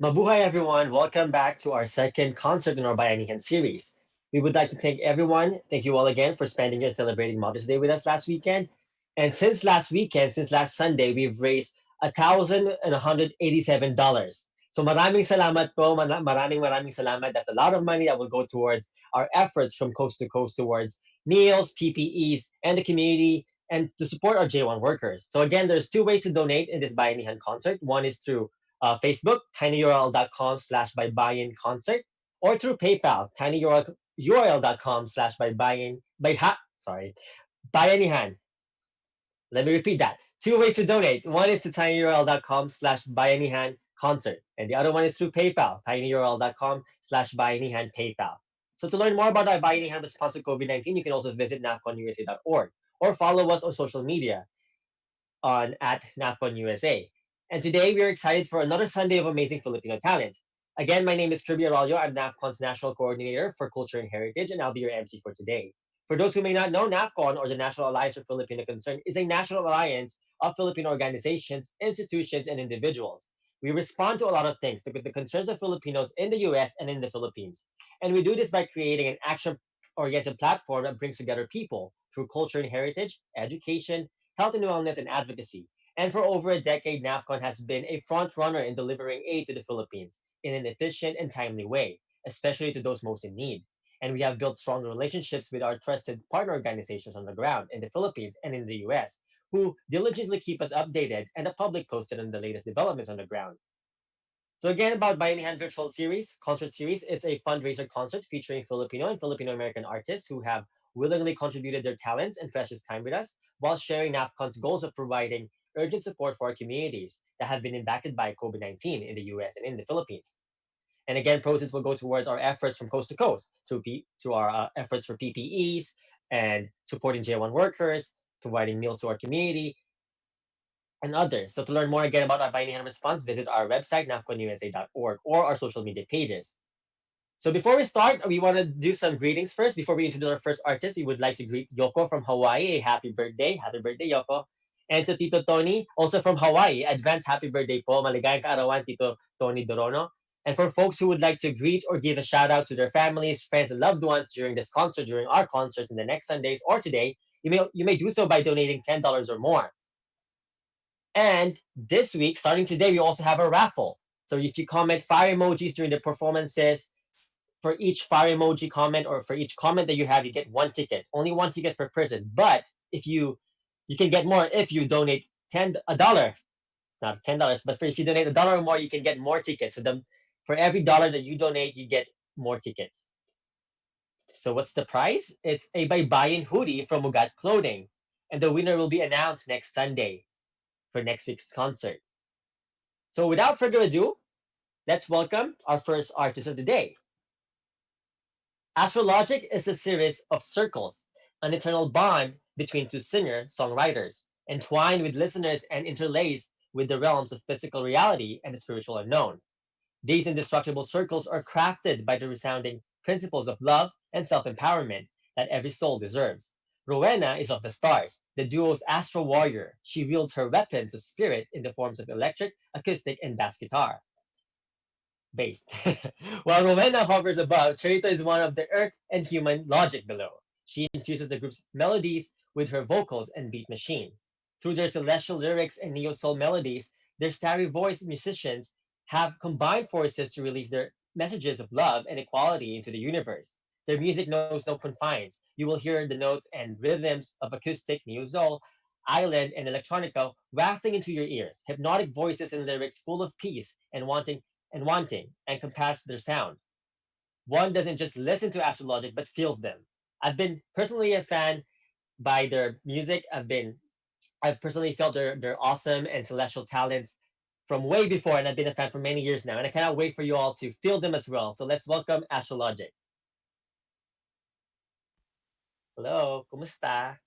Mabuhay everyone! Welcome back to our second concert in our Bayanihan series. We would like to thank you all again for spending and celebrating Mother's Day with us last weekend. And since last Sunday, we've raised $1,187. So maraming salamat. That's a lot of money that will go towards our efforts from coast to coast towards meals, PPEs, and the community, and to support our J1 workers. So again, there's two ways to donate in this Bayanihan concert. One is through Facebook, tinyurl.com/bybuyin concert, or through PayPal, tinyurl.com/bayanihan. Let me repeat that. Two ways to donate. One is to tinyurl.com/bayanihan concert, and the other one is through PayPal, tinyurl.com/bayanihan PayPal. So to learn more about our Bayanihan response to COVID-19, you can also visit nafconusa.org or follow us on social media on at NAFCON USA. And today we are excited for another Sunday of amazing Filipino talent. Again, my name is Kirby Arroyo. I'm NAFCON's National Coordinator for Culture and Heritage, and I'll be your MC for today. For those who may not know, NAFCON, or the National Alliance for Filipino Concern, is a national alliance of Filipino organizations, institutions, and individuals. We respond to a lot of things, the concerns of Filipinos in the US and in the Philippines. And we do this by creating an action oriented platform that brings together people through culture and heritage, education, health and wellness, and advocacy. And for over a decade, NAFCON has been a front runner in delivering aid to the Philippines in an efficient and timely way, especially to those most in need. And we have built strong relationships with our trusted partner organizations on the ground in the Philippines and in the US, who diligently keep us updated and the public posted on the latest developments on the ground. So again, about Bayanihan Virtual Concert Series, it's a fundraiser concert featuring Filipino and Filipino-American artists who have willingly contributed their talents and precious time with us while sharing NAPCON's goals of providing urgent support for our communities that have been impacted by COVID-19 in the US and in the Philippines. And again, proceeds will go towards our efforts from coast to coast, to our efforts for PPEs and supporting J1 workers, providing meals to our community, and others. So to learn more again about our Bayanihan response, visit our website, nafconusa.org, or our social media pages. So before we start, we want to do some greetings first. Before we introduce our first artist, we would like to greet Yoko from Hawaii. A happy birthday. Happy birthday, Yoko. And to Tito Tony, also from Hawaii. Advance happy birthday po. Maligayang kaarawan, Tito Tony Dorono. And for folks who would like to greet or give a shout out to their families, friends, and loved ones during this concert, during our concerts in the next Sundays or today, you may do so by donating $10 or more. And this week, starting today, we also have a raffle. So if you comment fire emojis during the performances, for each fire emoji comment or for each comment that you have, you get one ticket. Only one ticket per person. But if you can get more if you donate a dollar, not $10, but if you donate a dollar or more, you can get more tickets. So for every dollar that you donate, you get more tickets. So what's the prize? It's a Baybayin hoodie from Mugat Clothing, and the winner will be announced next Sunday for next week's concert. So without further ado, let's welcome our first artist of the day. Astrologic is a series of circles, an eternal bond between two singer-songwriters, entwined with listeners and interlaced with the realms of physical reality and the spiritual unknown. These indestructible circles are crafted by the resounding principles of love and self-empowerment that every soul deserves. Rowena is of the stars, the duo's astral warrior. She wields her weapons of spirit in the forms of electric, acoustic, and bass guitar based. While Rowena hovers above, Charita is one of the earth and human logic below. She infuses the group's melodies with her vocals and beat machine. Through their celestial lyrics and neo soul melodies, their starry voiced musicians have combined forces to release their messages of love and equality into the universe. Their music knows no confines. You will hear the notes and rhythms of acoustic, neo soul, island, and electronica wafting into your ears, hypnotic voices and lyrics full of peace and wanting and compass their sound. One doesn't just listen to Astrologic but feels them. I've been personally a fan by their music. I've personally felt their awesome and celestial talents from way before, and I've been a fan for many years now. And I cannot wait for you all to feel them as well. So let's welcome Astrologic. Hello, kumusta?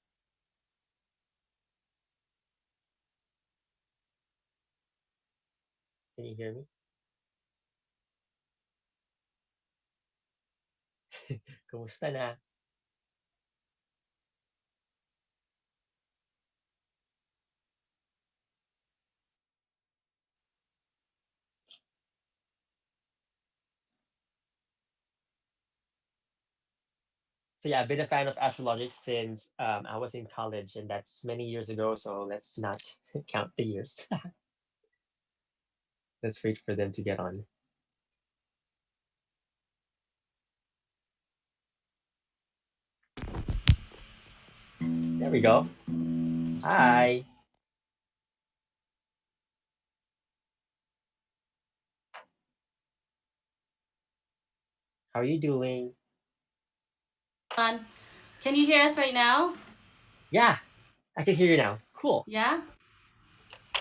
Can you hear me? Kumusta na? So yeah, I've been a fan of astrologic since I was in college, and that's many years ago. So let's not count the years. Let's wait for them to get on. There we go. Hi. How are you doing? On. Can you hear us right now? Yeah, I can hear you now. Cool. Yeah?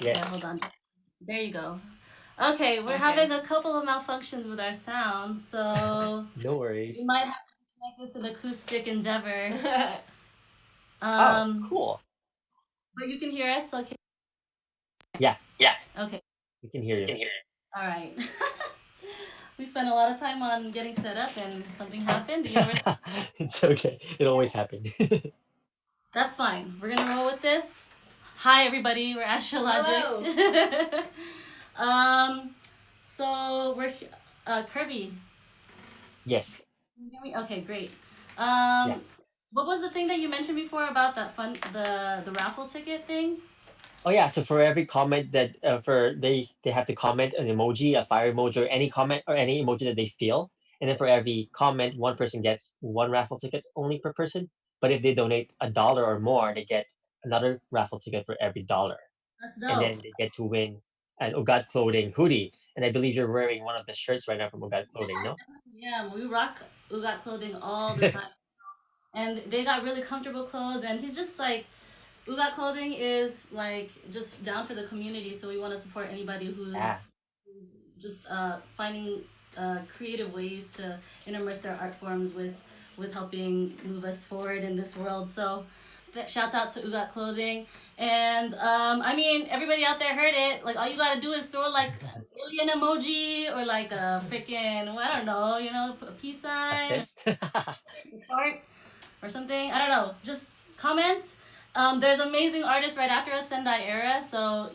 Yeah, hold Yes. on. There you go. Okay, we're having a couple of malfunctions with our sound, so No we worries. might have to make this an acoustic endeavor. Oh, um, cool. but you can hear us, okay? Yeah, Yeah. Okay, we can hear we you. can hear you. All right. We spent a lot of time on getting set up and something happened. The universe. It's okay. It always happened. That's fine. We're gonna roll with this. Hi, everybody. We're Astrologic. um, so Kirby. Yes. Can you hear me? Okay, great. Yeah. What was the thing that you mentioned before about that the raffle ticket thing? Oh yeah. So for every comment that for they have to comment an emoji, a fire emoji, or any comment or any emoji that they feel, and then for every comment, one person gets one raffle ticket only per person. But if they donate $1 or more, they get another raffle ticket for every dollar, That's and dope. then they get to win an Ugat clothing hoodie. And I believe you're wearing one of the shirts right now from Ugat clothing, no? Yeah, we rock Ugat clothing all the time, and they got really comfortable clothes. And he's just like, Ugat clothing is like just down for the community. So we want to support anybody Yeah. who's just finding creative ways to immerse their art forms with helping move us forward in this world. So shouts out to Ugat Clothing. And I mean, everybody out there heard it. Like, all you gotta do is throw like an alien emoji or like a freaking, I don't know, a peace A sign, fist. a heart or something. I don't know. Just comment. There's amazing artists right after us, Sendai Era. So,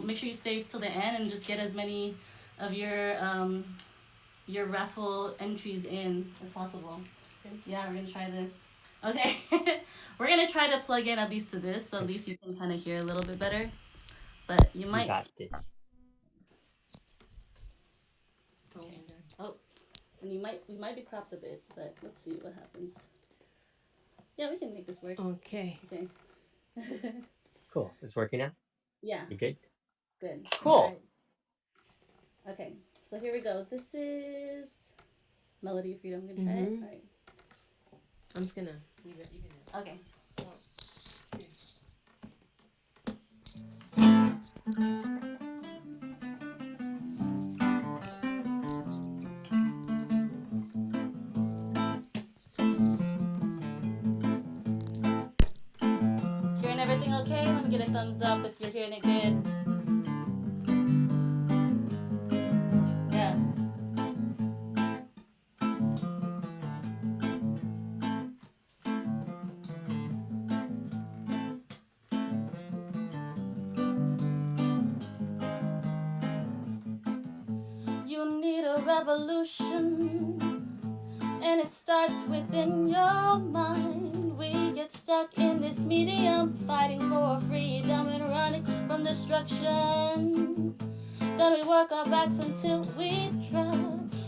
make sure you stay till the end and just get as many of your raffle entries in as possible. Yeah, we're gonna try this. Okay, we're gonna try to plug in at least to this, so at least you can kind of hear a little bit better. But you You might. got this. Oh, and we might be cropped a bit, but let's see what happens. Yeah, we can make this work. Okay. Okay. Cool. It's working now. Yeah, You good? good. All Cool. right. Okay, so here we go. This is Melody of Freedom. I'm gonna try it. All right. I'm just gonna leave it. You can. Okay. Hearing everything okay? Let me get a thumbs up if you're hearing it good. Yeah. You need a revolution, and it starts within your mind. We get stuck in this medium, fighting for freedom and running from destruction. Then we work our backs until we drop.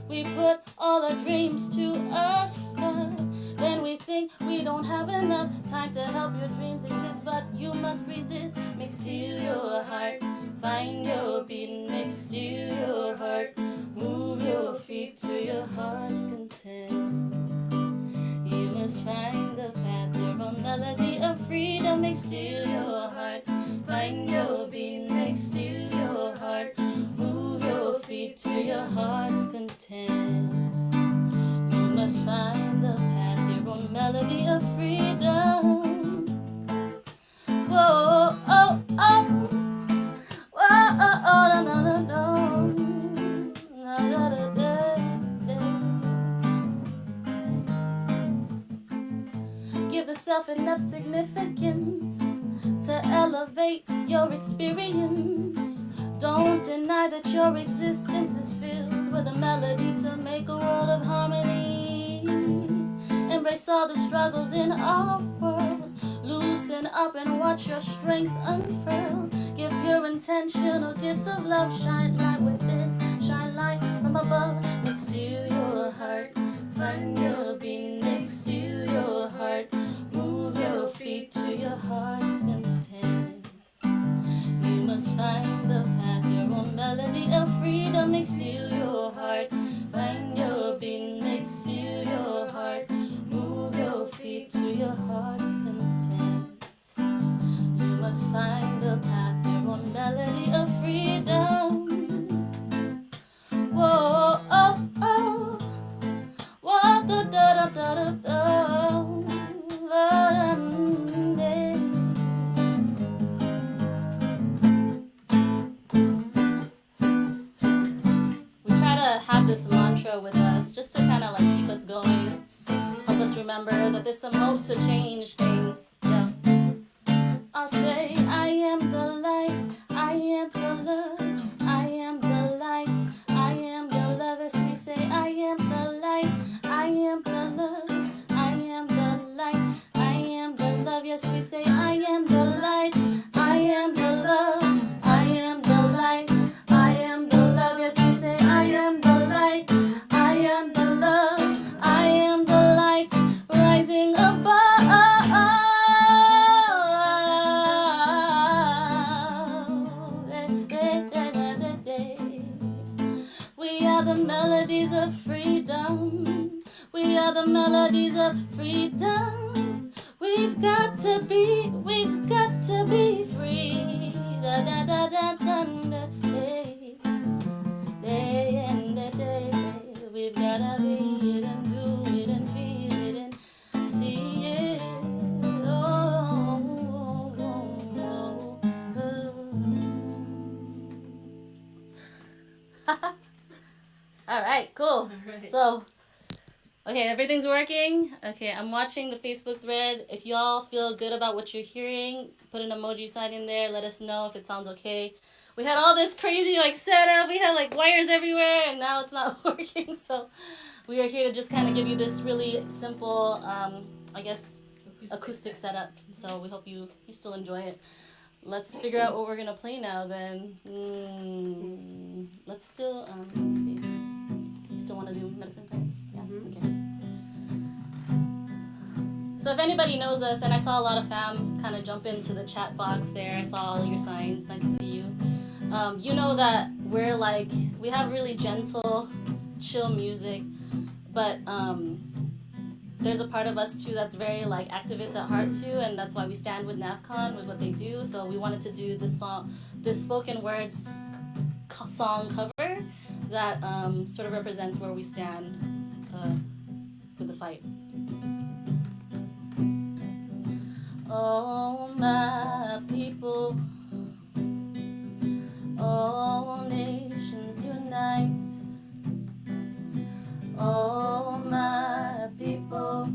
We put all our dreams to a stop. Then we think we don't have enough time to help your dreams exist, but you must resist. Mix to your heart, find your beat, mix to your heart. Move your feet to your heart's content. You must find the path, your own melody of freedom. Mix to your heart, find your beat, mix to your heart. Move your feet to your heart's content. You must find the path, your own melody of freedom. Whoa, oh, oh. Whoa, oh, oh, no, no, no, no. Da, da, da, da. Give the self enough significance to elevate your experience. Don't deny that your existence is filled with a melody to make a world of harmony. Embrace all the struggles in our world. Loosen up and watch your strength unfurl. Give pure intentional gifts of love. Shine light within, shine light from above. Next to your heart, find your being next to your heart. Move your feet to your heart's content. You must find the path, your own melody of freedom next to your heart. Find your being next to your heart. Move your feet to your heart's content. You must find the path, your own melody of freedom. Whoa, oh, oh. Whoa, da, da, da, da, da, da. Have this mantra with us just to kind of like keep us going, help us remember that there's some hope to change things. Yeah. I'll say I am the light, I am the love, I am the light, I am the love. As we say I am the light, I am the love, I am the light, I am the love. Yes, we say I am the light, I am the love, I am the light, I am the love. Yes, we say I am the light, I am the love, I am the light, rising above. We are the melodies of freedom. We are the melodies of freedom. We've got to be free. Da da da da da da. We've gotta be it and do it and feel it and see it. Oh, oh, oh. All right, cool. All right. So, okay, everything's working. Okay, I'm watching the Facebook thread. If y'all feel good about what you're hearing, put an emoji sign in there. Let us know if it sounds okay. We had all this crazy like setup. We had like wires everywhere, and now it's not working. So we are here to just kind of give you this really simple, I guess, acoustic setup. So we hope you still enjoy it. Let's figure out what we're gonna play now. Then let's still let me see. You still want to do medicine prayer? Yeah. Okay. So if anybody knows us, and I saw a lot of fam kind of jump into the chat box there. I saw all your signs. Nice to see you. You know that we're like, we have really gentle, chill music, but there's a part of us too that's very like activist at heart too, and that's why we stand with NAFCON, with what they do. So we wanted to do this song, this spoken words song cover that sort of represents where we stand with the fight. Oh, my people, all nations unite. Oh, my people,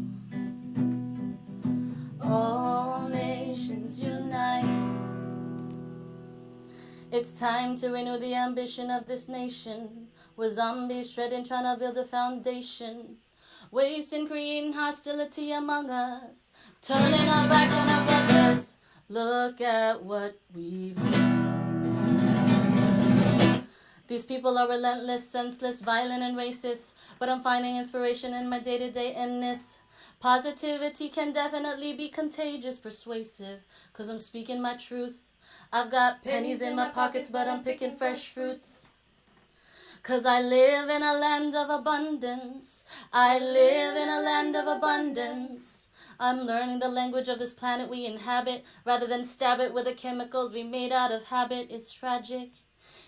all nations unite. It's time to renew the ambition of this nation. We're zombies shredding, trying to build a foundation. Wasting, creating hostility among us. Turning our back on our brothers. Look at what we've done. These people are relentless, senseless, violent, and racist. But I'm finding inspiration in my day-to-day inness. Positivity can definitely be contagious, persuasive. 'Cause I'm speaking my truth. I've got pennies in my pockets, but I'm picking fresh fruits. 'Cause I live in a land of abundance. I live in a land of abundance. I'm learning the language of this planet we inhabit, rather than stab it with the chemicals we made out of habit. It's tragic.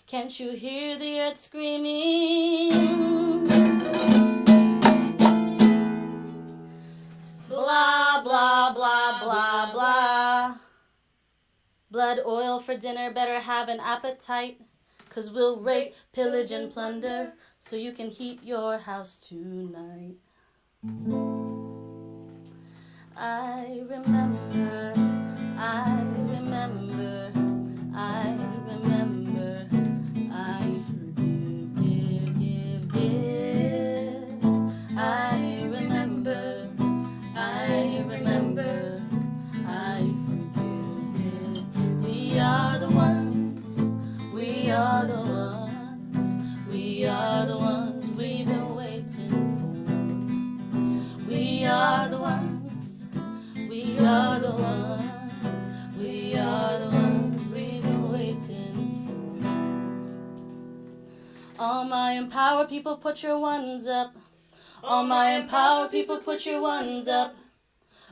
Can't you hear the earth screaming? Blah, blah, blah, blah, blah. Blood oil for dinner, better have an appetite. 'Cause we'll rape, pillage, and plunder, so you can heat your house tonight. I remember, I remember, I remember, I forgive, give, give, give. I remember, All my empowered people, put your ones up. All my empowered people, put your ones up.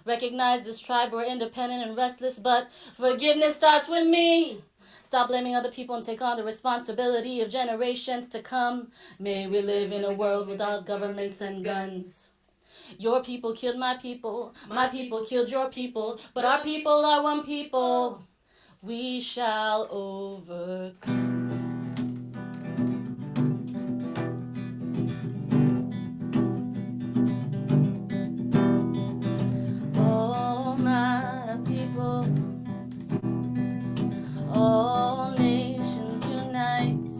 Recognize this tribe, we're independent and restless, but forgiveness starts with me. Stop blaming other people and take on the responsibility of generations to come. May we live in a world without governments and guns. Your people killed my people killed your people, but our people are one people. We shall overcome. All my people, all nations unite.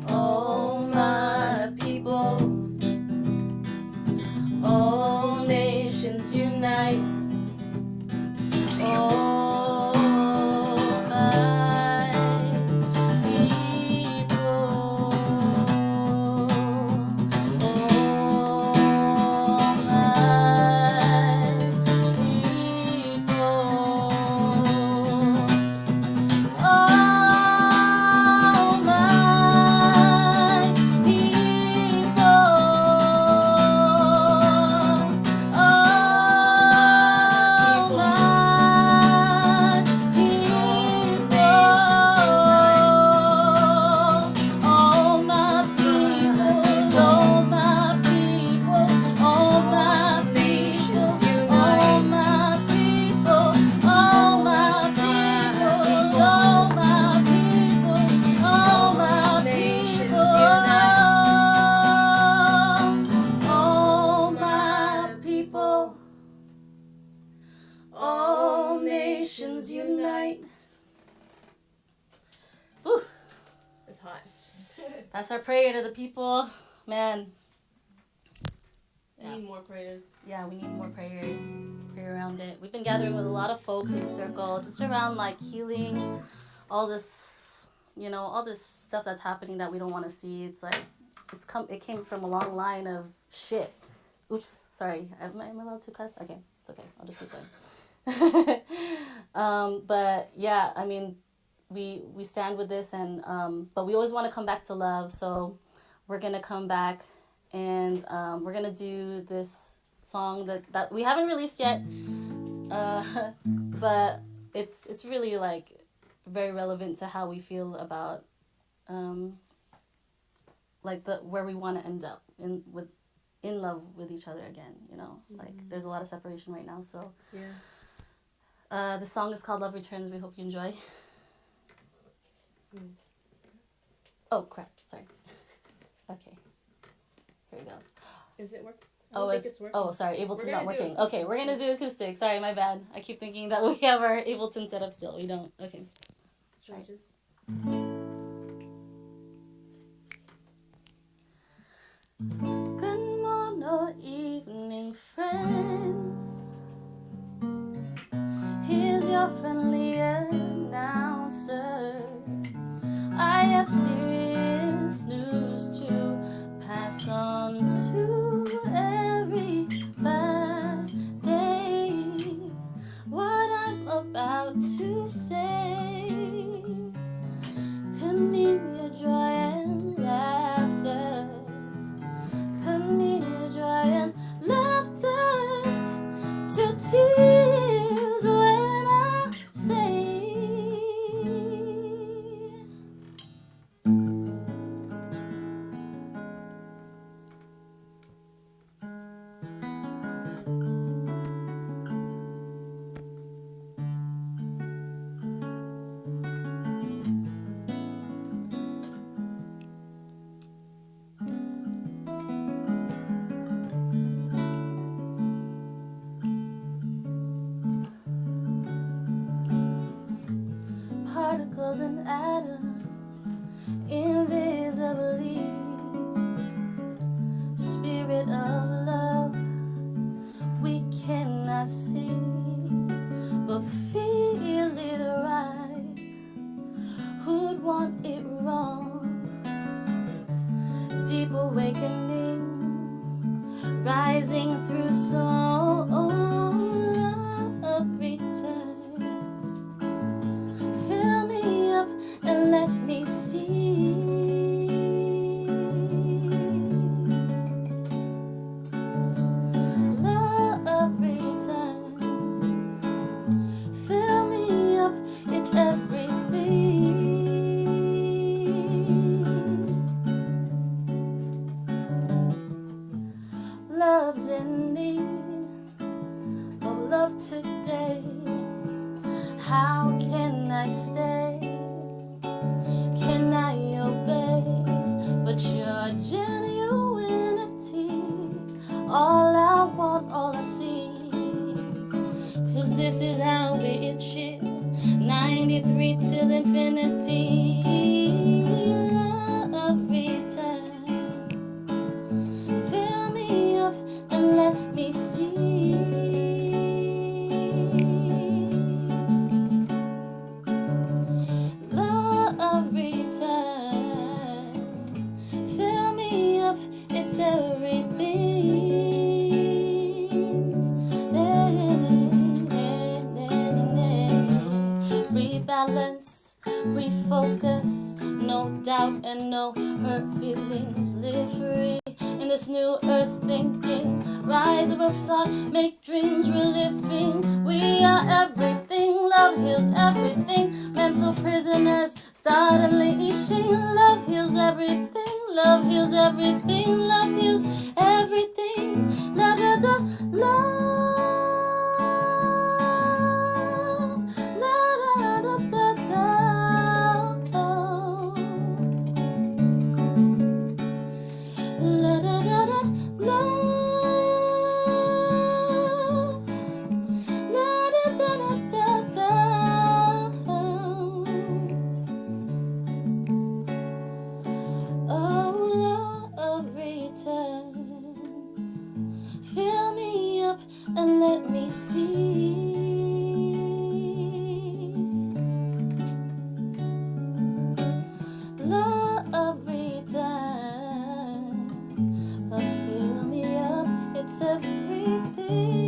All my people, all nations unite. All my people, all my people. All my people, all my people, all my people, all my people, all my nations unite. All my people, all my people, all my people, all my people, all my people, all nations unite. Whew. It's hot. That's our prayer to the people, man. We need more prayers. Yeah, we need more prayer around it. We've been gathering with a lot of folks in the circle, just around like healing, all this, all this stuff that's happening that we don't want to see. It's like it came from a long line of shit. Oops, sorry. Am I allowed to cuss? Okay, it's okay. I'll just keep going. But yeah, I mean, we stand with this, and but we always want to come back to love. So we're gonna come back, and we're gonna do this song that we haven't released yet, but it's really like very relevant to how we feel about like where we want to end up in love with each other again. Like there's a lot of separation right now. So Yeah. the song is called Love Returns. We hope you enjoy. Oh crap! Sorry. Okay. Here we go. Is it working? Oh, it's working. Oh, sorry. Ableton's not gonna do working. acoustic. Okay, we're gonna do acoustic. Sorry, my bad. I keep thinking that we have our Ableton set up still. We don't. Okay. Changes. Good morning or evening, friends. Here's your friendly announcer. I have serious news to pass on to everybody. What I'm about to say could mean your joy and laughter. Could mean your joy and laughter to tears when I say particles and atoms invisibly. Spirit of love we cannot see, but feel it right. Who'd want it wrong? Deep awakening, rising through soul. Love return. Fill me up and let me see. doubt and no hurt feelings. Live free in this new earth thinking. Rise above thought, make dreams real living. We are everything, love heals everything. Mental prisoners start unleashing. Love heals everything, love heals everything, love heals everything. La da da, love. La da da da da. La da da da, love. La da da da da da. Oh, love, return. Fill me up and let me see. Love, return. Fill me up, it's everything.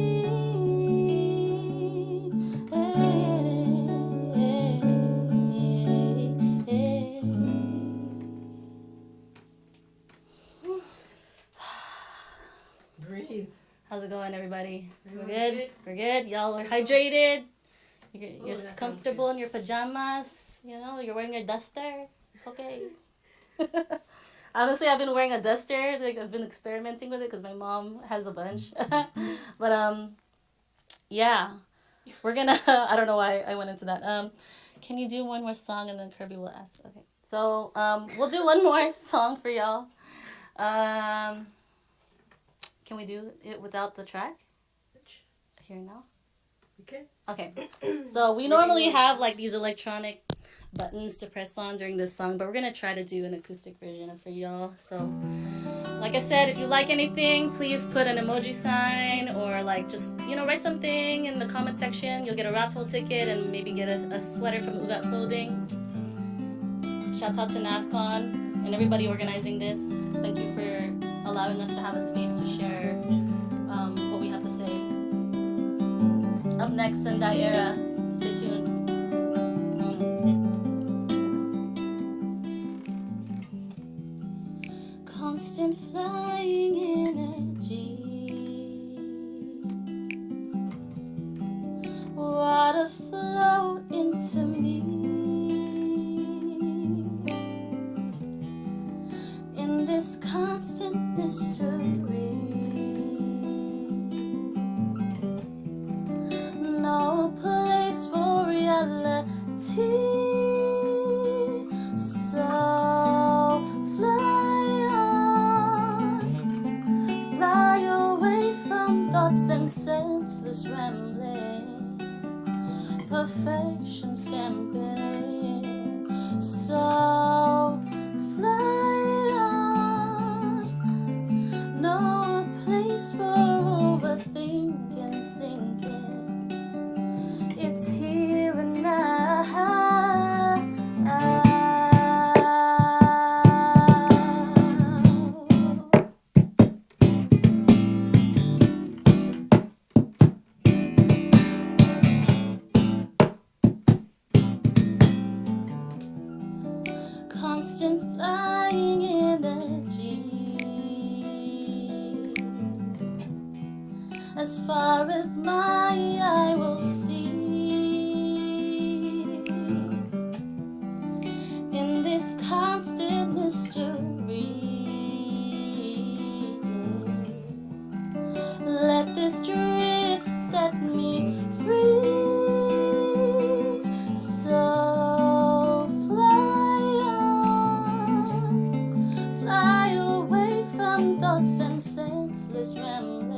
Breathe. How's it going, everybody? We're Everyone good? good? We're good? Y'all are hydrated? You're Ooh, that sounds comfortable in your pajamas? You know, you're wearing your duster? It's okay. Honestly, I've been wearing a duster. Like, I've been experimenting with it because my mom has a bunch. But, yeah. We're gonna... I don't know why I went into that. Can you do one more song and then Kirby will ask? Okay. So, we'll do one more song for y'all. Can we do it without the track? Here now? Okay. Okay. So we normally have like these electronic buttons to press on during this song, but we're gonna try to do an acoustic version for y'all. So, like I said, if you like anything, please put an emoji sign or like just, write something in the comment section. You'll get a raffle ticket and maybe get a sweater from Ugat Clothing. Shouts out to NAFCON and everybody organizing this. Thank you for allowing us to have a space to share what we have to say. Up next, Sendai Era. Stay tuned. Constant flying energy. Water flow into me. In this constant mystery. No place for reality. So fly away from thoughts and senseless rambling. Perfection stamping. So fly on. No place for overthinking, sinking. It's here and now. Constant flying energy. As far as my eye will see. In this constant mystery. Let this drift set me free. So fly away from thoughts and senseless rambling.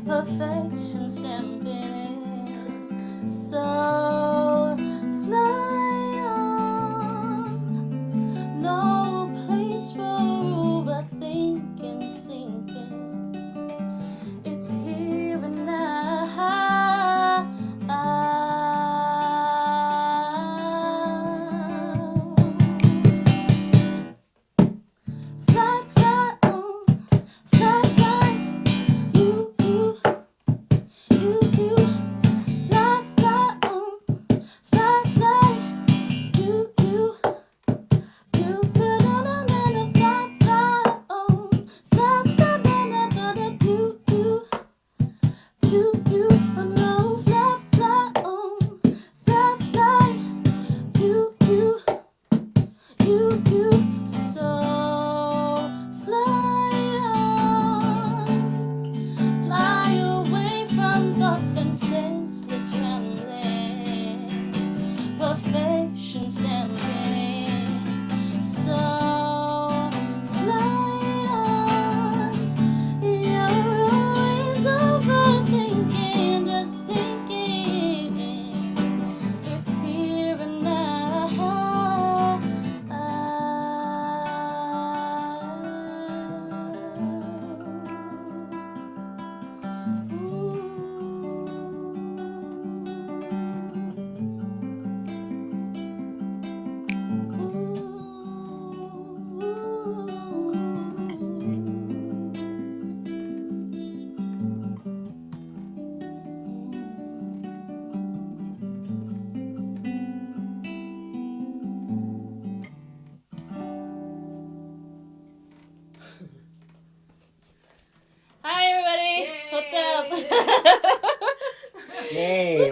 Perfection stamping. So fly on. No place for overthinking, sinking. It's here and now. Fly, fly on. Fly, fly. You, you, you, you.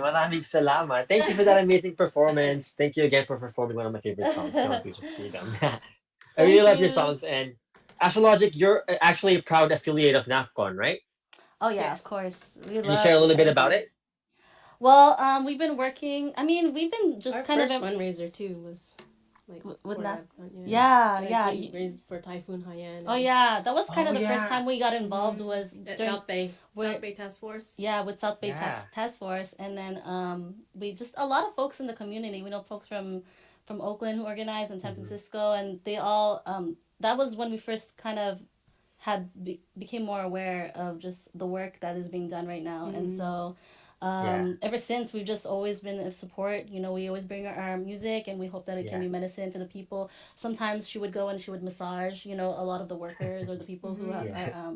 maraming salamat. Thank you for that amazing performance. Thank you again for performing one of my favorite songs, Count Tears of Freedom. I really Thank love your you. songs. And Astrologic, you're actually a proud affiliate of NAFCON, right? Oh yeah, of Yes. course. We Can you share love a little bit about everything. it? Well, we've been working. I mean, we've been Our just kind of first fundraiser too was like with for NAF. NAFCON, yeah. Yeah, Like yeah. we raised for Typhoon Haiyan Oh and yeah, that was kind Oh of the first yeah. time we got involved mm-hmm. was At during South where Bay Task Force. yeah with South Bay Yeah. Task Force, and then we just a lot of folks in the community. We know folks from Oakland who organized in San Hmm. Francisco, and they all that was when we first kind of became more aware of just the work that is being done right now, and Mm-hmm. so Yeah. ever since we've just always been of support. You know, we always bring our music, and we hope that it can Yeah. be medicine for the people. Sometimes she would go and she would massage, you know, a lot of the workers or the people who Mm-hmm. Yeah. are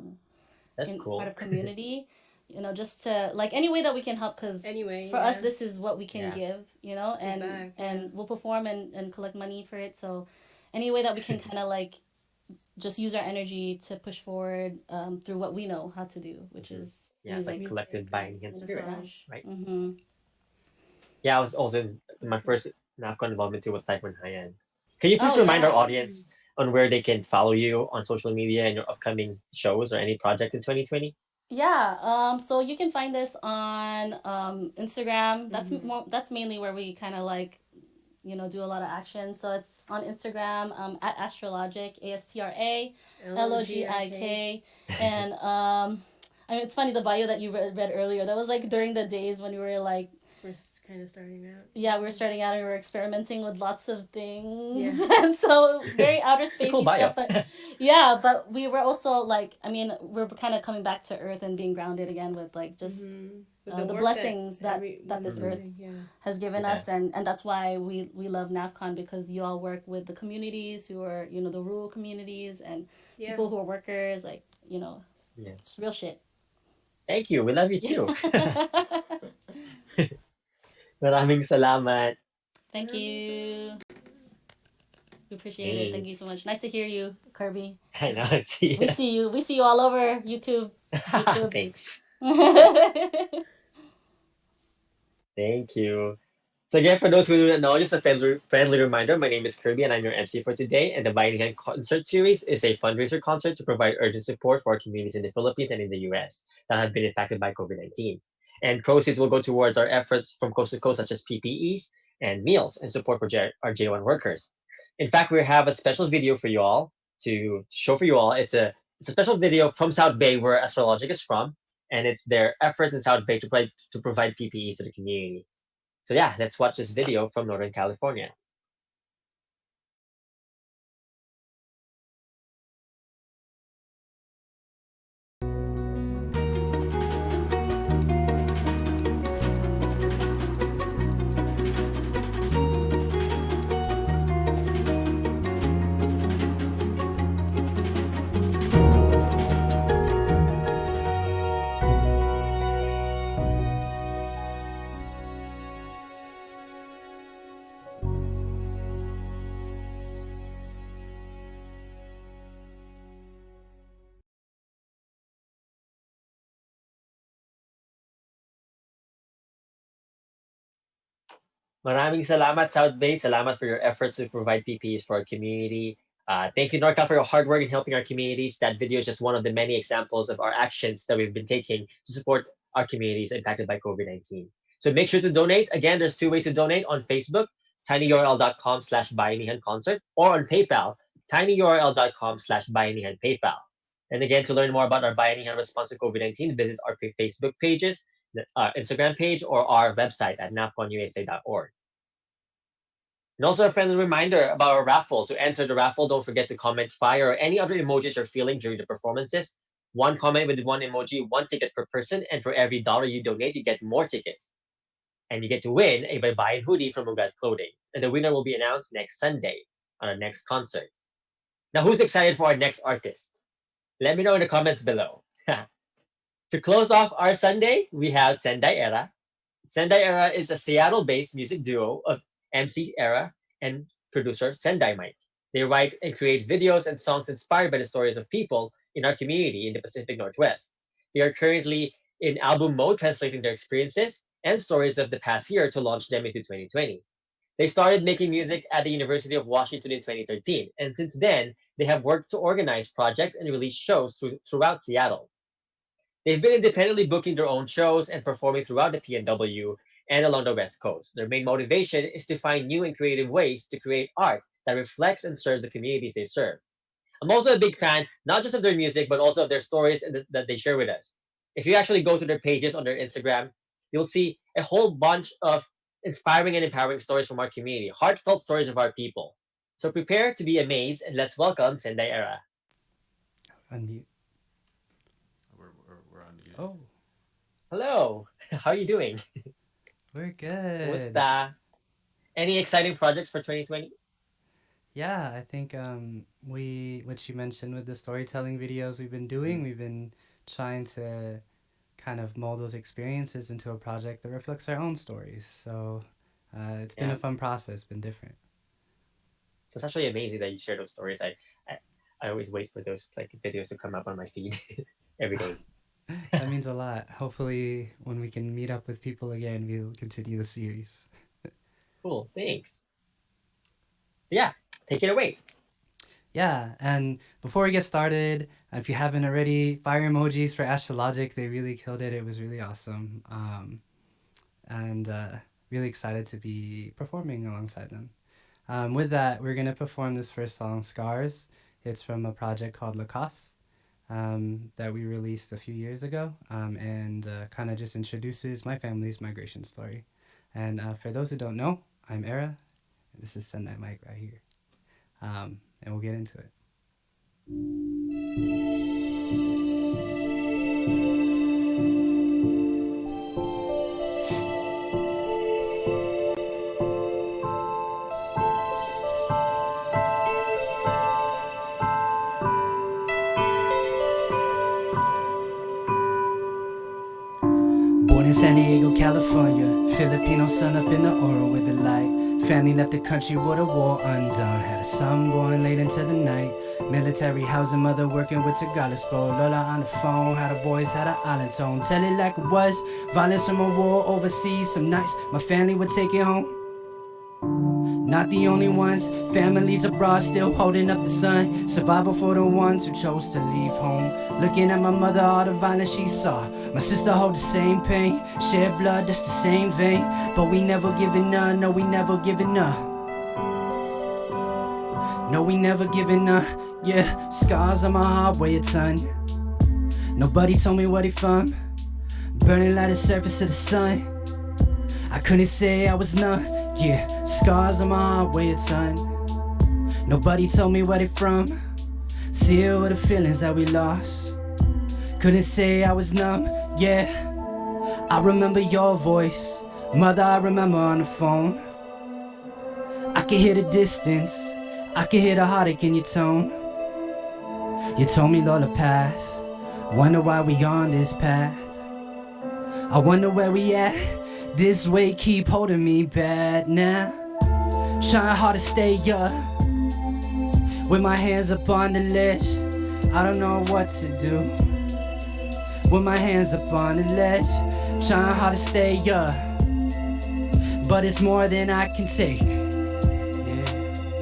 That's in part cool. of community, you know, just to like any way that we can help, because Anyway, for us yeah. this is what we can Yeah. give, you know, Give back, yeah. and we'll perform and collect money for it. So any way that we can kind of like just use our energy to push forward through what we know how to do, which Hmm. is Yeah, it's like music Music collective and Bayanihan spirit, massage. right? mm-hmm. Yeah, I was also my first NAFCON involvement too was Typhoon Haiyan. Can you please Oh remind our yeah. audience on where they can follow you on social media and your upcoming shows or any project in 2020? Yeah, so you can find us on Instagram. Mm-hmm. That's mainly where we kind of like, you know, do a lot of action. So it's on Instagram at Astrologic, Logik. ASTRALOGIK. And I mean, it's funny the bio that you read earlier. That was like during the days when we were like, First kind of starting out. yeah, we were starting out and we were experimenting with lots of Yeah. things. And so very outer It's a cool spacey stuff. bio. But yeah, but we were also like, I mean, we're kind of coming back to earth and being grounded again with like just Mm-hmm. With the the work that blessings that everyone is this earth doing, yeah. has given Yeah. us, and that's why we love NAFCON, because you all work with the communities who are, you know, the rural communities and Yeah. people who are workers, like, you know, Yeah. it's real shit. Thank you. We love you too. Maraming salamat. Thank Maraming you. salamat. We appreciate it. Thank you so Thanks. much. Nice to hear you, Kirby. I know. See We ya. see you. We see you all over YouTube. YouTube. Thanks. Thank you. So again, for those who do not know, just a friendly reminder, my name is Kirby and I'm your MC for today. And the Bayanihan Concert Series is a fundraiser concert to provide urgent support for our communities in the Philippines and in the US that have been impacted by COVID-19. And proceeds will go towards our efforts from coast to coast, such as PPEs and meals and support for our J1 workers. In fact, we have a special video for you all to show for you all. It's a special video from South Bay where Astrologic is from, and it's their efforts in South Bay to provide PPEs to the community. So yeah, let's watch this video from Northern California. Maraming salamat, South Bay. Salamat for your efforts to provide PPEs for our community. Thank you, NorCal, for your hard work in helping our communities. That video is just one of the many examples of our actions that we've been taking to support our communities impacted by COVID-19. So make sure to donate. Again, there's two ways to donate on Facebook, tinyurl.com/bayanihanconcert, or on PayPal, tinyurl.com/bayanihanpaypal. And again, to learn more about our Bayanihan response to COVID-19, visit our Facebook pages, Instagram page, or our website at nafconusa.org. And also a friendly reminder about our raffle. To enter the raffle, don't forget to comment fire or any other emojis you're feeling during the performances. One comment with one emoji, one ticket per person, and for every dollar you donate, you get more tickets. And you get to win a Baybayin hoodie from Ugat Clothing. And the winner will be announced next Sunday on our next concert. Now, who's excited for our next artist? Let me know in the comments below. To close off our Sunday, we have Sendai Era. Sendai Era is a Seattle-based music duo of MC Era and producer Sendai Mike. They write and create videos and songs inspired by the stories of people in our community in the Pacific Northwest. They are currently in album mode, translating their experiences and stories of the past year to launch them into 2020. They started making music at the University of Washington in 2013, and since then, they have worked to organize projects and release shows throughout Seattle. They've been independently booking their own shows and performing throughout the PNW and along the West Coast. Their main motivation is to find new and creative ways to create art that reflects and serves the communities they serve. I'm also a big fan, not just of their music, but also of their stories that they share with us. If you actually go to their pages on their Instagram, you'll see a whole bunch of inspiring and empowering stories from our community, heartfelt stories of our people. So prepare to be amazed and let's welcome Sendai Era. Unmute. We're on mute. Oh, Hello, how are you doing? we're good. Kumusta? Any exciting projects for 2020? Yeah, I think what you mentioned with the storytelling videos we've been doing, we've been trying to kind of mold those experiences into a project that reflects our own stories. So it's been Yeah. a fun process, been different. So it's actually amazing that you share those stories. I, I always wait for those like videos to come up on my feed every day. That means a lot. Hopefully, when we can meet up with people again, we'll continue the series. Cool, thanks. Yeah, take it away. Yeah, and before we get started, if you haven't already, fire emojis for Astrologic. They really killed it. It was really awesome. And really excited to be performing alongside them. With that, we're going to perform this first song, Scars. It's from a project called Lacoste that we released a few years ago and kind of just introduces my family's migration story. And for those who don't know, I'm Era. This is Send That Mic right here. And we'll get into it. Born in San Diego, California, Filipino sun up in the aura with the light. Family left the country with a war undone. Had a son born late into the night. Military housing, mother working with Tagalog. Lola on the phone, had a voice, had an island tone. Tell it like it was, violence from a war overseas. Some nights my family would take it home. Not the only ones, families abroad still holding up the sun. Survival for the ones who chose to leave home. Looking at my mother, all the violence she saw. My sister hold the same pain. Shared blood, that's the same vein. But we never giving up, no we never giving up. No we never giving up, yeah. Scars on my heart weigh a ton. Nobody told me where they from. Burning like the surface of the sun. I couldn't say I was numb. Yeah, scars on my heart weigh a ton. Nobody told me where they from. Sealed with the feelings that we lost. Couldn't say I was numb, yeah. I remember your voice, mother, I remember on the phone. I can hear the distance, I can hear the heartache in your tone. You told me Lola pass, wonder why we on this path. I wonder where we at. This weight keep holding me back now. Trying hard to stay up, with my hands up on the ledge. I don't know what to do. With my hands up on the ledge, trying hard to stay up, but it's more than I can take.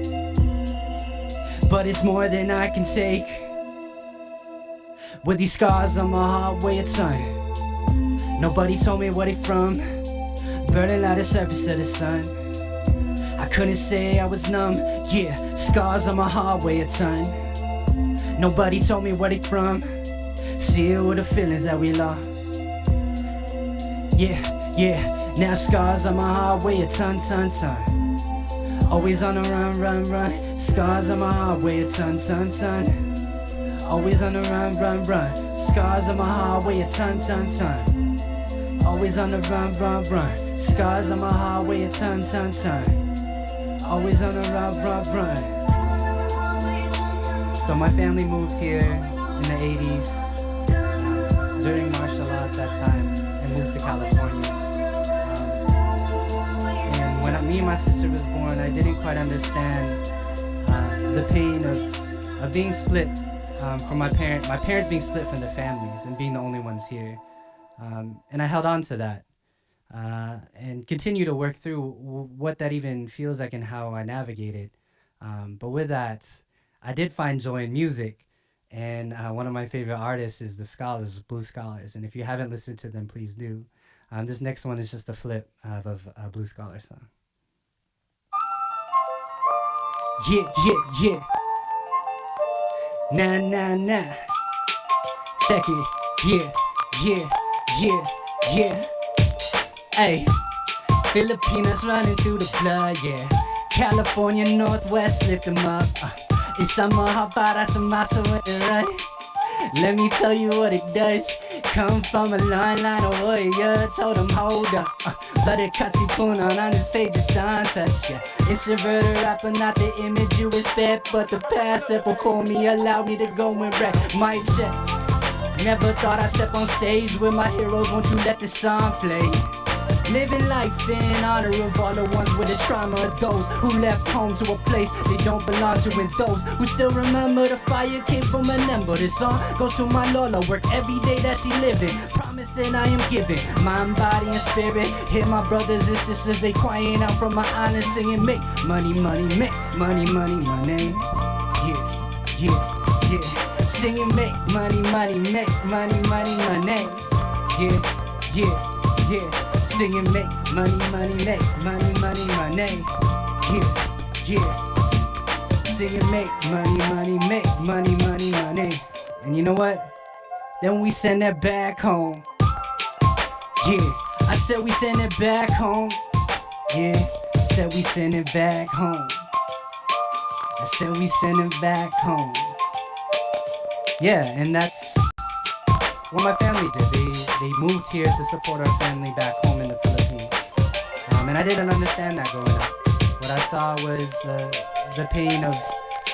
Yeah. But it's more than I can take. With these scars on my heart weigh a ton. Nobody told me where they from. Burning like the surface of the sun. I couldn't say I was numb. Yeah, scars on my heart weigh a ton. Nobody told me where they from. Sealed with the feelings that we lost. Yeah, yeah. Now scars on my heart weigh a ton, ton, ton. Always on the run, run, run. Scars on my heart weigh a ton, ton, ton. Always on the run, run, run. Scars on my heart weigh a ton, ton, ton. Always on the run, run, run. Scars on my heart weigh a ton, ton, ton. Always on the run, run, run. So my family moved here in the 80s during martial law at that time and moved to California. And when me and my sister was born, I didn't quite understand the pain of being split from my parents being split from their families and being the only ones here. And I held on to that and continue to work through what that even feels like and how I navigate it. But with that, I did find joy in music. And one of my favorite artists is the Scholars, Blue Scholars. And if you haven't listened to them, please do. This next one is just a flip of a Blue Scholar song. Yeah, yeah, yeah. Nah, nah, nah. Check it. Yeah, yeah, yeah, yeah. Hey, Filipinas running through the blood, yeah. California Northwest, lift them up. Isama para sa masa with the right. Let me tell you what it does. Come from a long line of warrior. Told him hold up. But it cuts you on his page is untouched, yeah. Introverted rapper, not the image you expect. But the past that before me allowed me to go and rap. Mic check. Never thought I'd step on stage with my heroes. Won't you let the song play? Living life in honor of all the ones with the trauma of those who left home to a place they don't belong to, and those who still remember the fire came from an ember. This song goes to my Lola, work every day that she living, promising I am giving mind, body, and spirit. Hear my brothers and sisters, they crying out from my honor, singing make money, money, make money, money, money. Yeah, yeah, yeah. Singing make money, money, make money, money, money. Yeah, yeah, yeah. Singing make money, money, make money, money, money. Yeah, yeah. Singing make money, money, make money, money, money. And you know what? Then we send it back home. Yeah, I said we send it back home. Yeah, I said we send it back home. I said we send it back home. Yeah, and that's what my family did. They moved here to support our family back home in the Philippines. And I didn't understand that growing up. What I saw was the pain of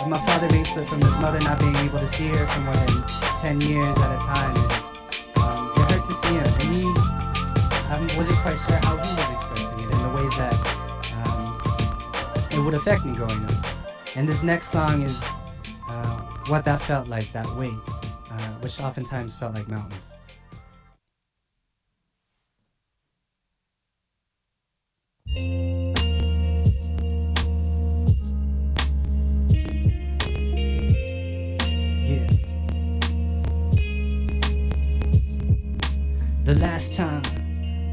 my father being split from his mother, not being able to see her for more than 10 years at a time. And it hurt to see him. And he wasn't quite sure how he was expressing it in the ways that it would affect me growing up. And this next song is what that felt like, that weight, which oftentimes felt like mountains. Yeah. The last time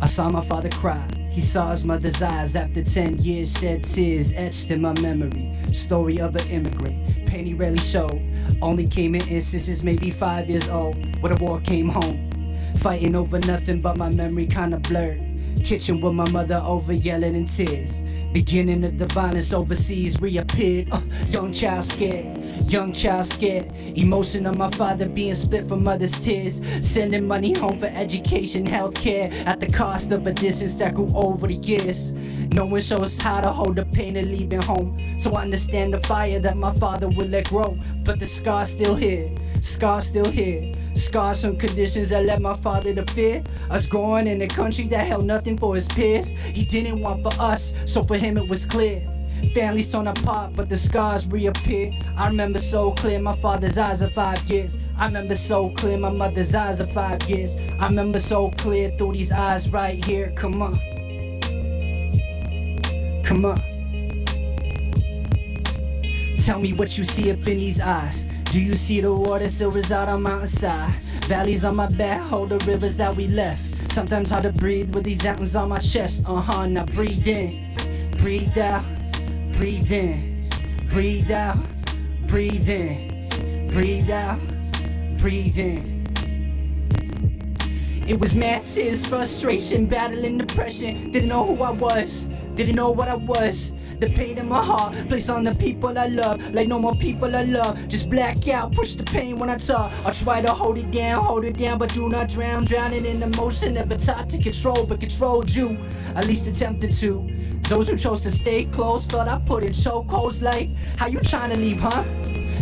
I saw my father cry, he saw his mother's eyes after 10 years, shed tears etched in my memory. Story of an immigrant, pain he rarely showed. Only came in instances, maybe 5 years old, when the war came home. Fighting over nothing but my memory kinda blurred. Kitchen with my mother over yelling in tears. Beginning of the violence overseas reappeared. Young child scared, young child scared. Emotion of my father being split from mother's tears. Sending money home for education, healthcare, at the cost of a distance that grew over the years. No one shows how to hold the pain of leaving home. So I understand the fire that my father would let grow. But the scar's still here, scar's still here. Scars from conditions that led my father to fear us growing in a country that held nothing for his peers. He didn't want for us, so for him it was clear. Families torn apart, but the scars reappear. I remember so clear my father's eyes of 5 years. I remember so clear my mother's eyes of 5 years. I remember so clear through these eyes right here. Come on, come on. Tell me what you see up in these eyes. Do you see the water still reside on mountainside? Valleys on my back hold the rivers that we left. Sometimes hard to breathe with these mountains on my chest. Now breathe in, breathe out, breathe in, breathe out, breathe in, breathe out, breathe in. It was mad tears, frustration, battling depression. Didn't know who I was, didn't know what I was. The pain in my heart, placed on the people I love. Like no more people I love. Just black out, push the pain when I talk. I'll try to hold it down, but do not drown. Drowning in emotion, never taught to control, but controlled you. At least attempted to. Those who chose to stay close felt I put in chokeholds. Like, how you trying to leave, huh?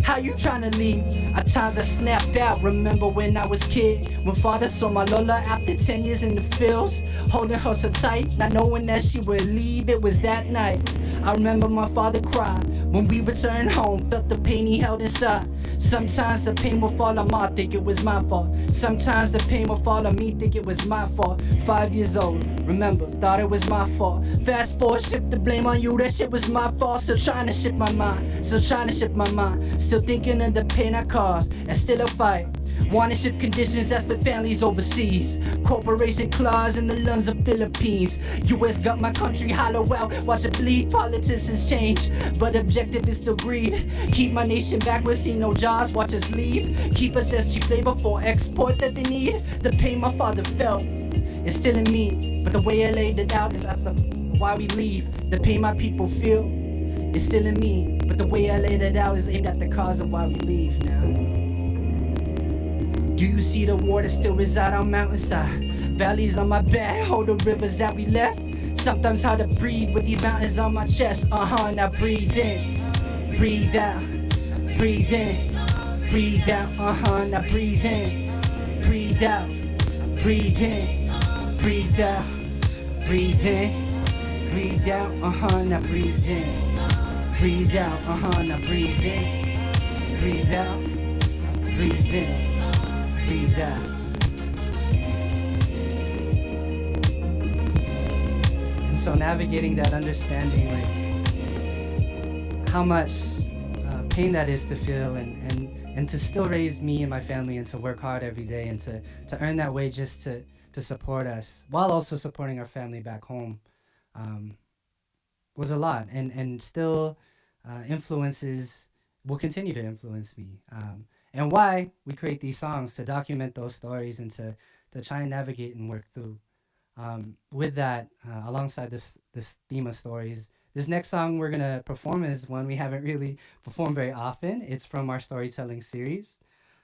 How you trying to leave? At times I snapped out, remember when I was kid. When father saw my Lola after 10 years in the fields, holding her so tight, not knowing that she would leave, it was that night. I remember my father cried when we returned home, felt the pain he held inside. Sometimes the pain will fall on Ma, think it was my fault. Sometimes the pain will fall on me, think it was my fault. 5 years old, remember, thought it was my fault. Fast forward, shift the blame on you, that shit was my fault. Still trying to shift my mind, still trying to shift my mind. Still thinking of the pain I caused, and still a fight. Wanna shift conditions that split families overseas. Corporation claws in the lungs of Philippines. US got my country hollow out, watch it bleed. Politicians change, but objective is still greed. Keep my nation backwards, see no jobs, watch us leave. Keep us as cheap labor for export that they need. The pain my father felt is still in me, but the way I laid it out is after why we leave. The pain my people feel is still in me, but the way I laid it out is aimed at the cause of why we leave now. Do you see the water still reside on mountainside? Valleys on my back, hold the rivers that we left. Sometimes hard to breathe with these mountains on my chest. Now breathe in, breathe out, breathe in, breathe out. Now breathe in, breathe out, breathe in, breathe out, breathe in, breathe out. Now breathe in, breathe out. Now breathe in, breathe out, breathe in. Breathe out. And so navigating that understanding, like how much pain that is to feel, and to still raise me and my family, and to work hard every day, and to earn that way just to support us while also supporting our family back home, was a lot, and still will continue to influence me. And why we create these songs, to document those stories and to try and navigate and work through. With that, alongside this theme of stories, this next song we're going to perform is one we haven't really performed very often. It's from our storytelling series.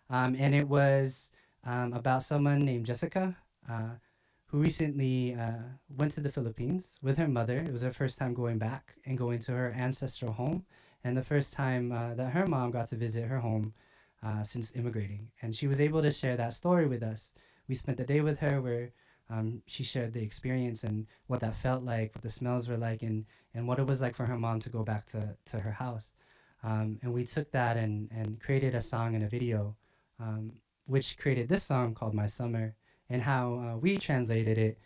And it was about someone named Jessica, who recently went to the Philippines with her mother. It was her first time going back and going to her ancestral home, and the first time that her mom got to visit her home since immigrating. And she was able to share that story with us. We spent the day with her where she shared the experience and what that felt like, what the smells were like, and what it was like for her mom to go back to her house. And we took that and created a song and a video, which created this song called My Summer. And how we translated it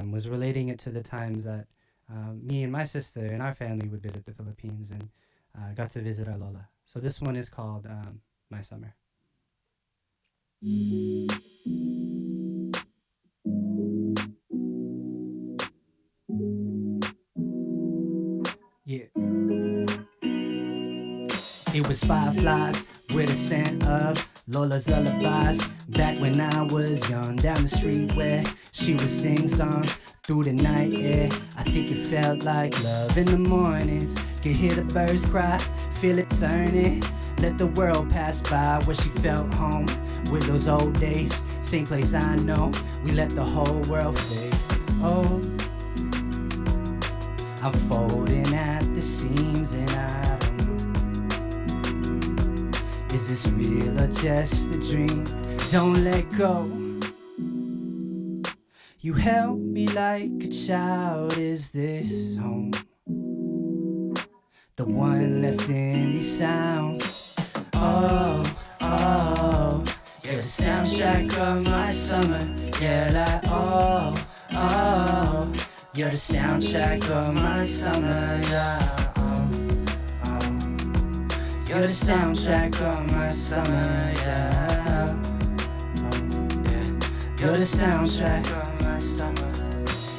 was relating it to the times that me and my sister and our family would visit the Philippines and got to visit our Lola. So this one is called My Summer. Yeah. It was fireflies with a scent of Lola's lullabies. Back when I was young, down the street where she would sing songs through the night, yeah. I think it felt like love in the mornings. Could hear the birds cry, feel it turning. Let the world pass by where she felt home with those old days. Same place I know, we let the whole world fade. Oh, I'm folding at the seams and I don't know, is this real or just a dream? Don't let go. You held me like a child, is this home? The one left in these sounds. Oh, oh, you're the soundtrack of my summer. Yeah, like oh, oh, you're the soundtrack of my summer. Yeah, oh, oh, you're the soundtrack of my summer. Yeah, oh, yeah, you're the soundtrack of my summer.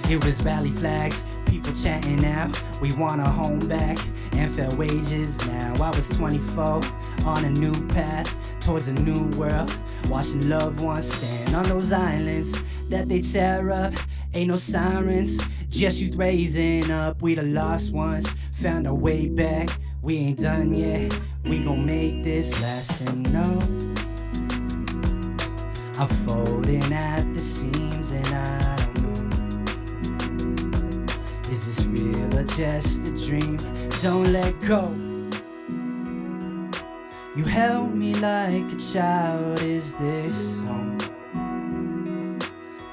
It was rally flags, people chanting out, we want our home back, and fair wages now. I was 24, on a new path, towards a new world, watching loved ones stand on those islands that they tear up. Ain't no sirens, just youth raising up. We the lost ones, found our way back. We ain't done yet, we gon' make this last. And no, I'm folding at the seams and I don't know, is this real or just a dream? Don't let go. You held me like a child, is this home?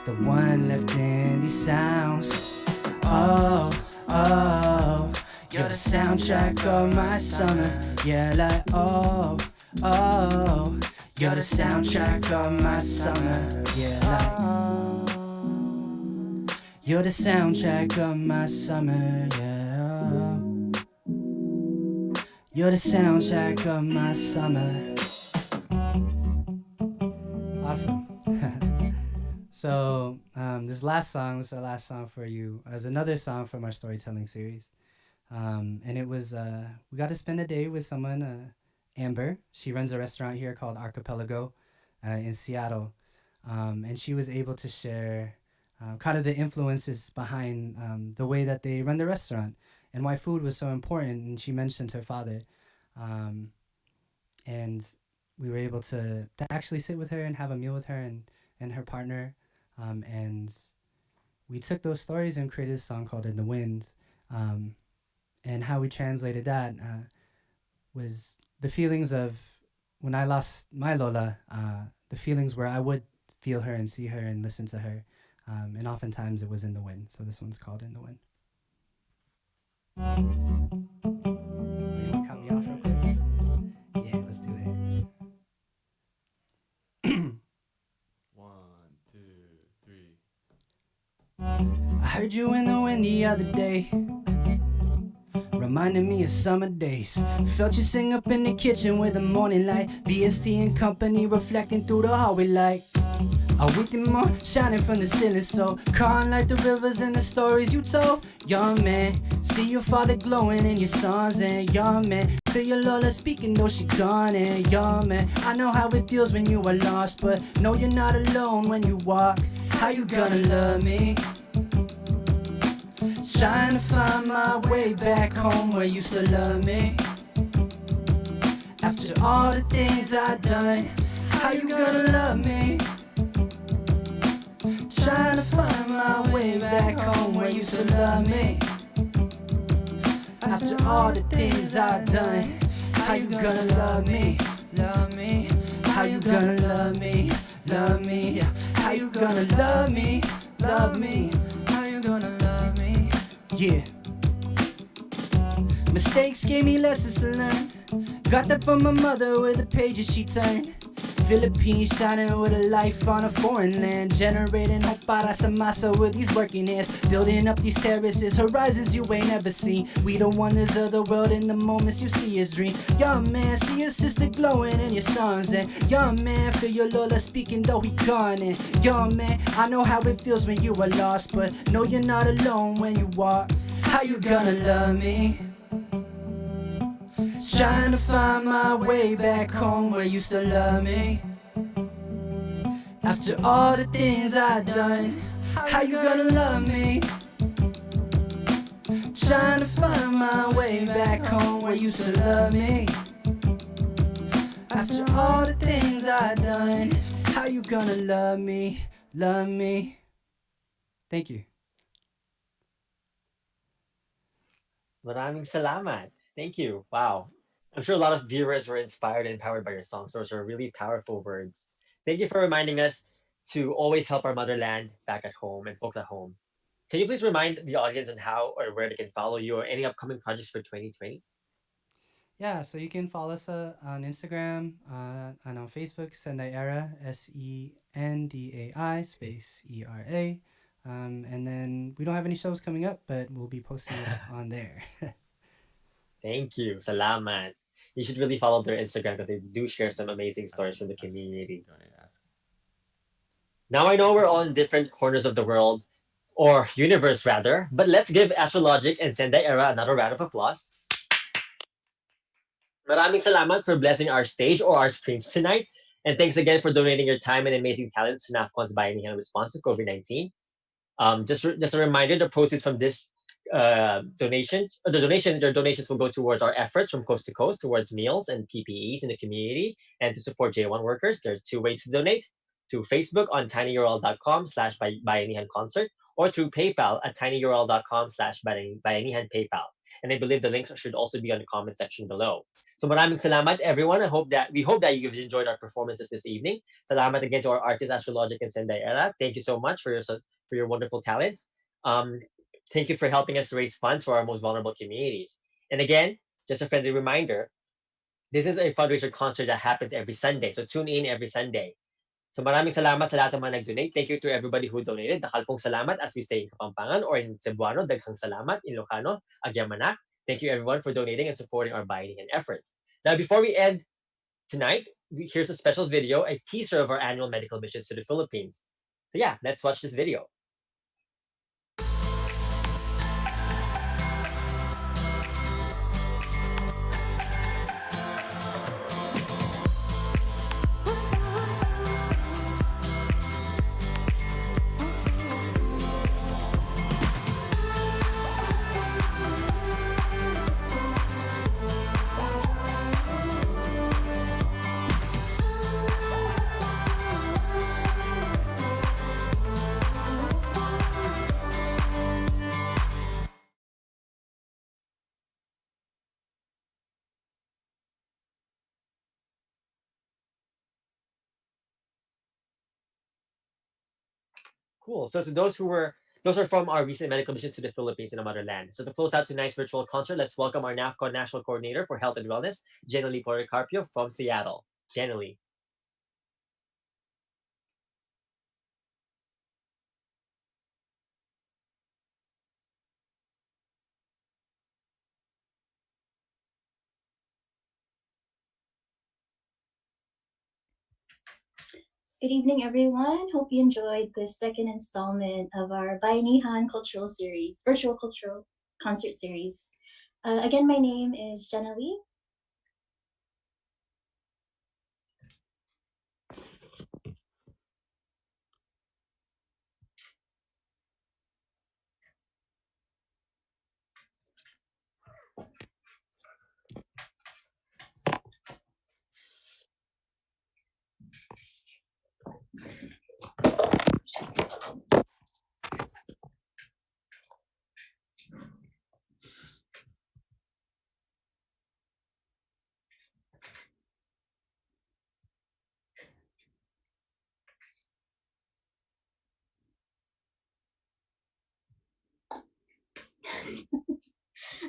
The one left in these sounds. Oh, oh, you're the soundtrack of my summer. Yeah, like oh, Oh, you're the soundtrack of my summer. Yeah, you're the soundtrack of my summer. Yeah, you're the soundtrack of my summer. Awesome. So this last song, this is our last song for you, is another song from our storytelling series. And it was we got to spend a day with someone, Amber. She runs a restaurant here called Archipelago in Seattle, and she was able to share kind of the influences behind the way that they run the restaurant and why food was so important. And she mentioned her father, um, and we were able to actually sit with her and have a meal with her and her partner, and we took those stories and created a song called "In the Wind." Um, and how we translated that was the feelings of when I lost my Lola, the feelings where I would feel her and see her and listen to her. And oftentimes it was in the wind. So this one's called In the Wind. You want to count me off real quick? Yeah, let's do it. One, two, three. I heard you in the wind the other day, reminding me of summer days. Felt you sing up in the kitchen with the morning light, VST and company reflecting through the hallway light. A weekly moon shining from the ceiling, so calm like the rivers and the stories you told. Young man, see your father glowing in your songs, and young man, feel your Lola speaking though she gone. And young man, I know how it feels when you are lost, but know you're not alone when you walk. How you gonna love me? Trying to find my way back home where you still love me. After all the things I've done, how you gonna love me? Trying to find my way back home where you still love me. After all the things I've done, how you gonna love me? Love me? How you gonna love me? Love me? How you gonna love me? Love me? How you gonna love me? Yeah. Mistakes gave me lessons to learn. Got that from my mother with the pages she turned. Philippines shining with a life on a foreign land, generating hope para sa masa with these working hands, building up these terraces, horizons you ain't ever seen. We the wonders of the world in the moments you see his dream. Young man, see your sister glowing in your songs, and young man, feel your Lola speaking though he gone. And young man, I know how it feels when you are lost, but know you're not alone when you walk. How you gonna love me? Trying to find my way back home where you still love me. After all the things I've done, how you gonna love me? Trying to find my way back home where you still love me. After all the things I've done, how you gonna love me? Love me? Thank you. Maraming salamat. Thank you. Wow. I'm sure a lot of viewers were inspired and empowered by your songs. Those are really powerful words. Thank you for reminding us to always help our motherland back at home and folks at home. Can you please remind the audience on how or where they can follow you or any upcoming projects for 2020? Yeah, so you can follow us on Instagram and on Facebook, Sendai Era, SENDAI space ERA. And then we don't have any shows coming up, but we'll be posting it on there. Thank you. Salamat. You should really follow their Instagram because they do share some amazing stories from the Ask. community. Do you want to ask? Now I know we're all in different corners of the world, or universe rather, but let's give Astrologic and Sendai Era another round of applause. Maraming salamat for blessing our stage or our screens tonight. And thanks again for donating your time and amazing talents to NAFCON's Bayanihan response to COVID-19. Just a reminder, the proceeds from this their donations will go towards our efforts from coast to coast towards meals and PPEs in the community and to support J1 workers. There are two ways to donate: to Facebook on tinyurl.com/Bayanihan concert or through PayPal at tinyurl.com/Bayanihan PayPal. And I believe the links should also be on the comment section below. So maraming salamat everyone. We hope that you've enjoyed our performances this evening. Salamat again to our artists Astrologic and Sendai Era. Thank you so much for your wonderful talents. Um, Thank you for helping us raise funds for our most vulnerable communities. And again, just a friendly reminder, This is a fundraiser concert that happens every Sunday. So tune in every Sunday. So maraming salamat sa lahat ng mga nag-donate. Thank you to everybody who donated. Dakalpong salamat as we say in Kapampangan or in Cebuano, daghang salamat in Ilocano, agyamanak. Thank you everyone for donating and supporting our Bayanihan efforts. Now, before we end tonight, here's a special video, a teaser of our annual medical missions to the Philippines. So yeah, let's watch this video. Cool. So to those are from our recent medical missions to the Philippines and the motherland. So to close out tonight's virtual concert, let's welcome our NAFCON National Coordinator for Health and Wellness, Jenny Policarpio from Seattle. Jenny. Good evening, everyone. Hope you enjoyed this second installment of our Bayanihan Cultural Series, Virtual Cultural Concert Series. Again, my name is Jenna Lee.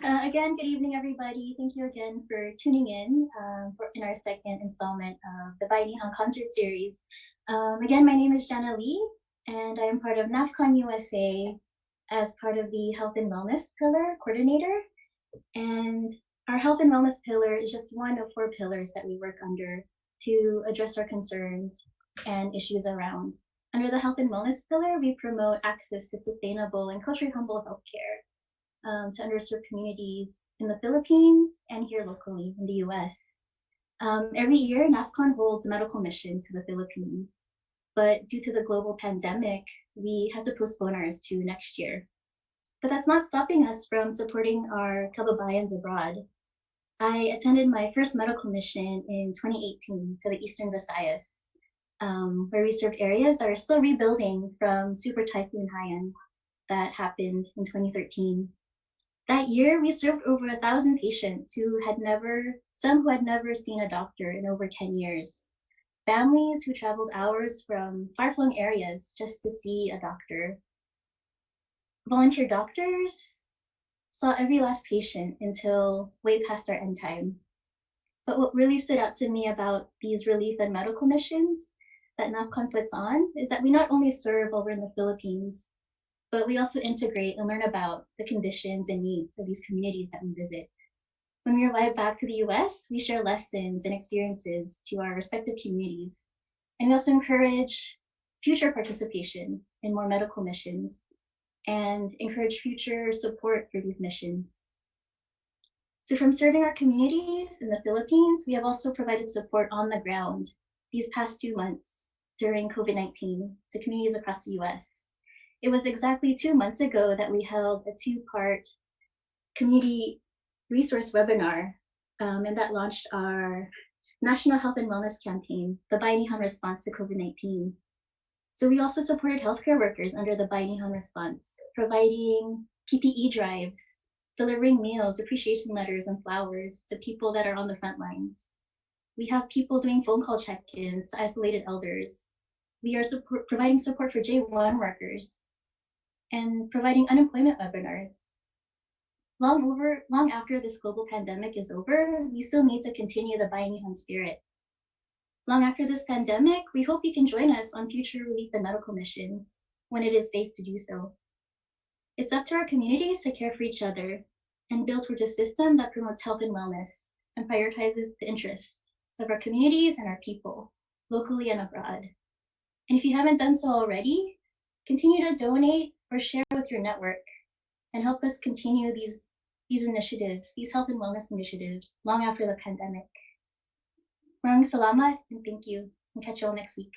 Again, good evening, everybody. Thank you again for tuning in our second installment of the Bayanihan Concert Series. Again, my name is Jenna Lee, and I am part of NAFCON USA as part of the Health and Wellness Pillar Coordinator. And our Health and Wellness Pillar is just one of 4 pillars that we work under to address our concerns and issues around. Under the Health and Wellness Pillar, we promote access to sustainable and culturally humble healthcare to underserved communities in the Philippines and here locally in the US. Every year, NAFCON holds medical missions to the Philippines, but due to the global pandemic, we had to postpone ours to next year. But that's not stopping us from supporting our kababayans abroad. I attended my first medical mission in 2018 to the Eastern Visayas, where we served areas that are still rebuilding from Super Typhoon Haiyan that happened in 2013. That year, we served over 1,000 patients some who had never seen a doctor in over 10 years. Families who traveled hours from far-flung areas just to see a doctor. Volunteer doctors saw every last patient until way past our end time. But what really stood out to me about these relief and medical missions that NAFCON puts on is that we not only serve over in the Philippines, but we also integrate and learn about the conditions and needs of these communities that we visit. When we arrive back to the US, we share lessons and experiences to our respective communities. And we also encourage future participation in more medical missions and encourage future support for these missions. So from serving our communities in the Philippines, we have also provided support on the ground these past 2 months during COVID-19 to communities across the US. It was exactly 2 months ago that we held a 2-part community resource webinar, and that launched our National Health and Wellness Campaign, the Bayanihan Response to COVID-19. So we also supported healthcare workers under the Bayanihan Response, providing PPE drives, delivering meals, appreciation letters, and flowers to people that are on the front lines. We have people doing phone call check-ins to isolated elders. We are providing support for J1 workers and providing unemployment webinars. Long after this global pandemic is over, we still need to continue the Bayanihan spirit. Long after this pandemic, we hope you can join us on future relief and medical missions when it is safe to do so. It's up to our communities to care for each other and build towards a system that promotes health and wellness and prioritizes the interests of our communities and our people, locally and abroad. And if you haven't done so already, continue to donate or share with your network and help us continue these initiatives, these health and wellness initiatives, long after the pandemic. Maraming salamat and thank you. And catch you all next week.